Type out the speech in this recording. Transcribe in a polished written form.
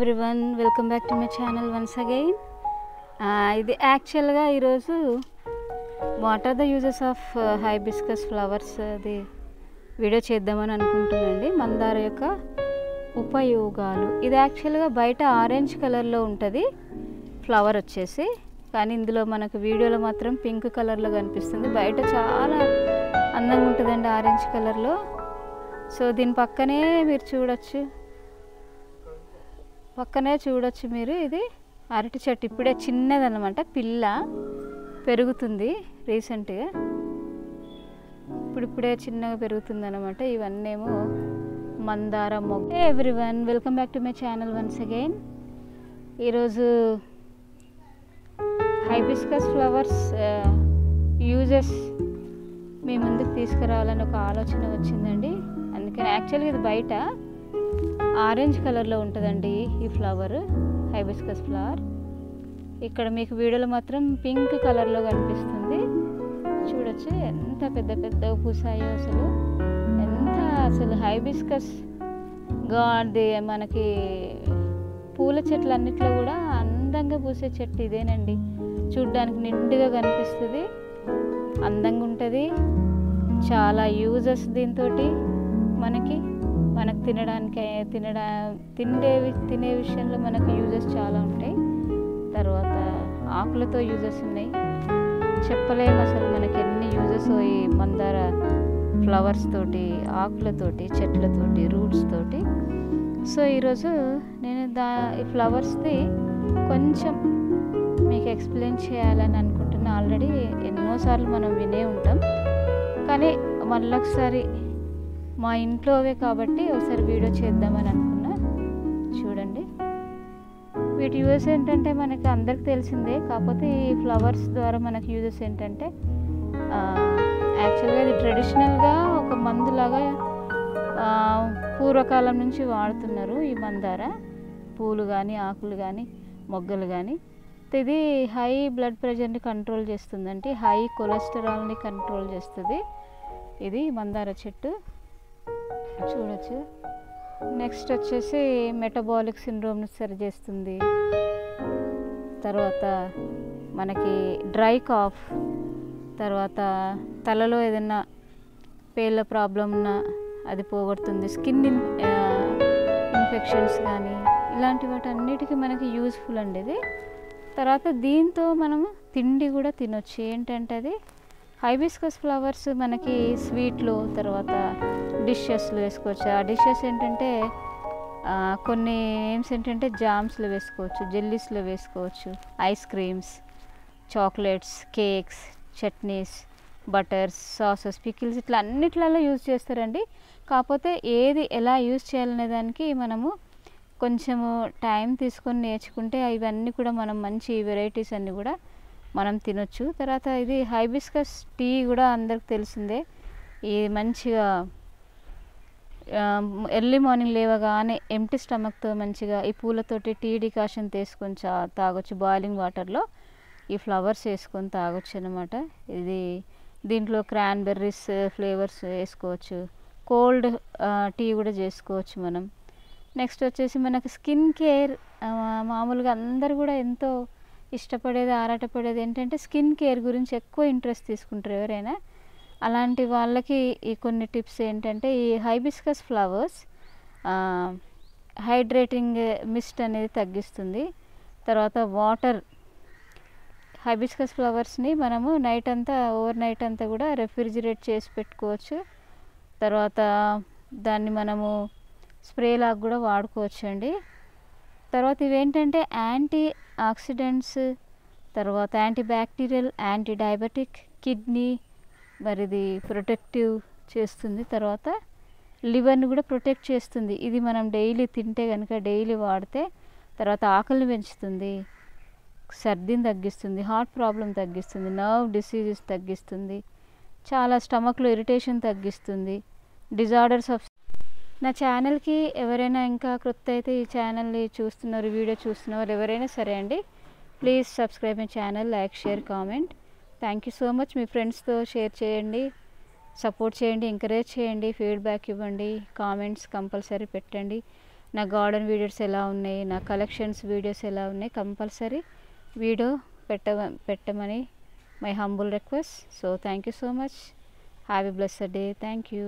Everyone, welcome back to my channel once again. ఇది యాక్చువల్గా ఈరోజు what are the uses of hibiscus flowers అది video చేద్దామని అనుకుంటున్నానండి. మందార యొక్క ఉపయోగాలు. ఇది యాక్చువల్గా బయట ఆరెంజ్ కలర్లో ఉంటుంది ఫ్లవర్ వచ్చేసి, కానీ ఇందులో మనకు వీడియోలో మాత్రం పింక్ కలర్లో కనిపిస్తుంది. బయట చాలా అందంగా ఉంటుందండి ఆరెంజ్ కలర్లో. సో దీని పక్కనే మీరు చూడొచ్చు మీరు, ఇది అరటి చెట్టు. ఇప్పుడే చిన్నదన్నమాట, పిల్ల పెరుగుతుంది రీసెంట్గా, ఇప్పుడిప్పుడే చిన్నగా పెరుగుతుంది అనమాట. ఇవన్నేమో మందార మొగ్గ. Everyone, welcome back to my channel once again. ఈరోజు హైబిస్కస్ ఫ్లవర్స్ యూజెస్ మీ ముందుకు తీసుకురావాలని ఒక ఆలోచన వచ్చిందండి. అందుకని యాక్చువల్గా ఇది బయట ఆరెంజ్ కలర్లో ఉంటుందండి ఈ ఫ్లవర్, హైబిస్కస్ ఫ్లవర్. ఇక్కడ మీకు వీడియోలో మాత్రం పింక్ కలర్లో కనిపిస్తుంది. చూడొచ్చు ఎంత పెద్ద పెద్ద పూసాయో అసలు హైబిస్కస్ గాది మనకి పూల చెట్లు అన్నిట్లో కూడా అందంగా పూసే చెట్టు ఇదేనండి. చూడ్డానికి నిండుగా కనిపిస్తుంది, అందంగా ఉంటుంది. చాలా యూజెస్ దీంతో మనకు తినే విషయంలో మనకు యూజెస్ చాలా ఉంటాయి. తర్వాత ఆకులతో యూజెస్ ఉన్నాయి, చెప్పలేము అసలు మనకి ఎన్ని యూజెస్ ఈ మందార ఫ్లవర్స్ తోటి, ఆకులతోటి, చెట్లతోటి, రూట్స్ తోటి. సో ఈరోజు నేను ఈ ఫ్లవర్స్ది కొంచెం మీకు ఎక్స్ప్లెయిన్ చేయాలని అనుకుంటున్నా. ఆల్రెడీ ఎన్నోసార్లు మనం వినే ఉంటాం, కానీ మళ్ళొకసారి మా ఇంట్లోవే కాబట్టి ఒకసారి వీడియో చేద్దామని అనుకున్నా. చూడండి, వీటి యూజెస్ ఏంటంటే మనకి అందరికి తెలిసిందే. కాకపోతే ఈ ఫ్లవర్స్ ద్వారా మనకి యూజెస్ ఏంటంటే యాక్చువల్గా ఇది ట్రెడిషనల్గా ఒక మందులాగా పూర్వకాలం నుంచి వాడుతున్నారు ఈ మందార పూలు కానీ, ఆకులు కానీ, మొగ్గలు కానీ. ఇది హై బ్లడ్ ప్రెషర్ని కంట్రోల్ చేస్తుందండి, హై కొలెస్టరాల్ని కంట్రోల్ చేస్తుంది ఇది మందార చెట్టు. చూడొచ్చు. నెక్స్ట్ వచ్చేసి మెటబాలిక్ సిండ్రోమ్ని సరి చేస్తుంది. తర్వాత మనకి డ్రై కాఫ్, తర్వాత తలలో ఏదైనా పేర్ల ప్రాబ్లం ఉన్నా అది పోగొడుతుంది. స్కిన్ ఇన్ఫెక్షన్స్ కానీ ఇలాంటి వాటన్నిటికీ మనకి యూజ్ఫుల్ అండి ఇది. తర్వాత దీంతో మనము తిండి కూడా తినొచ్చు. ఏంటంటే అది హైబిస్కస్ ఫ్లవర్స్ మనకి స్వీట్లు, తర్వాత డిషెస్లో వేసుకోవచ్చు. ఆ డిషెస్ ఏంటంటే కొన్ని నేమ్స్ ఏంటంటే జామ్స్లో వేసుకోవచ్చు, జెల్లీస్లో వేసుకోవచ్చు, ice creams, chocolates, cakes, chutneys, butters, sauces, pickles, ఇట్లా అన్నిట్లలో యూజ్ చేస్తారండి. కాకపోతే ఏది ఎలా యూజ్ చేయాలనే దానికి మనము కొంచెము టైం తీసుకొని నేర్చుకుంటే ఇవన్నీ కూడా మనం మంచి వెరైటీస్ అన్నీ కూడా మనం తినొచ్చు. తర్వాత ఇది హైబిస్కస్ టీ కూడా అందరికి తెలిసిందే. ఇది మంచిగా ఎర్లీ మార్నింగ్ లేవగానే ఎంప్టీ స్టమక్తో మంచిగా ఈ పూలతోటి టీ డికాషన్ తీసుకొని తాగొచ్చు. బాయిలింగ్ వాటర్లో ఈ ఫ్లవర్స్ వేసుకొని తాగొచ్చు అనమాట. ఇది దీంట్లో క్రాన్బెర్రీస్ ఫ్లేవర్స్ వేసుకోవచ్చు, కోల్డ్ టీ కూడా చేసుకోవచ్చు మనం. నెక్స్ట్ వచ్చేసి మనకి స్కిన్ కేర్, మామూలుగా అందరు కూడా ఎంతో ఇష్టపడేది, ఆరాటపడేది ఏంటంటే స్కిన్ కేర్ గురించి ఎక్కువ ఇంట్రెస్ట్ తీసుకుంటారు ఎవరైనా. అలాంటి వాళ్ళకి ఈ కొన్ని టిప్స్ ఏంటంటే, ఈ హైబిస్కస్ ఫ్లవర్స్ హైడ్రేటింగ్ మిస్ట్ అనేది తగ్గిస్తుంది. తర్వాత వాటర్, హైబిస్కస్ ఫ్లవర్స్ని మనము ఓవర్ నైట్ అంతా కూడా రెఫ్రిజిరేట్ చేసి పెట్టుకోవచ్చు. తర్వాత దాన్ని మనము స్ప్రే లాగా కూడా వాడుకోవచ్చు అండి. తర్వాత ఇవేంటంటే యాంటీ ఆక్సిడెంట్స్, తర్వాత anti bacterial, anti diabetic, kidney ఇది ప్రొటెక్టివ్ చేస్తుంది. తర్వాత లివర్ని కూడా ప్రొటెక్ట్ చేస్తుంది. ఇది మనం డైలీ తింటే కనుక, డైలీ వాడితే, తర్వాత ఆకలిని పెంచుతుంది, సర్దిని తగ్గిస్తుంది, హార్ట్ ప్రాబ్లం తగ్గిస్తుంది, నర్వ్ డిసీజెస్ తగ్గిస్తుంది, చాలా స్టమక్లో ఇరిటేషన్ తగ్గిస్తుంది, డిజార్డర్స్ ఆఫ్. నా ఛానల్కి ఎవరైనా ఇంకా క్రొత్త అయితే ఈ ఛానల్ని చూస్తున్నారు, వీడియో చూస్తున్నారు ఎవరైనా సరే అండి, please subscribe my channel, like, share, comment. Thank you so much. మీ ఫ్రెండ్స్తో షేర్ చేయండి, సపోర్ట్ చేయండి, ఎంకరేజ్ చేయండి, ఫీడ్బ్యాక్ ఇవ్వండి, కామెంట్స్ కంపల్సరీ పెట్టండి. నా గార్డెన్ వీడియోస్ ఎలా ఉన్నాయి, నా కలెక్షన్స్ వీడియోస్ ఎలా ఉన్నాయి, కంపల్సరీ వీడియో పెట్టమని my humble request. So thank you so much. Have a blessed day. Thank you.